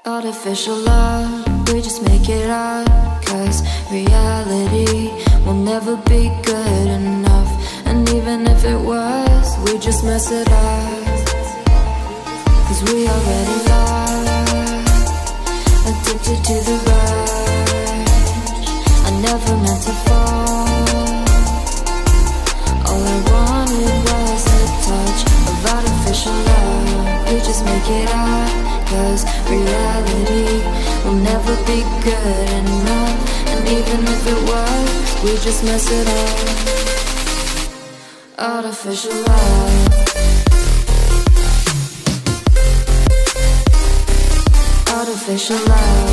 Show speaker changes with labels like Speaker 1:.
Speaker 1: Artificial love, we just make it up, 'cause reality will never be good enough. And even if it was, we just mess it up, 'cause we already lost, addicted to the rush. I never meant to fall. All I wanted was a touch of artificial love. We just make it up, 'cause reality will never be good enough. And even if it was, we just mess it up. Artificial love. Artificial love.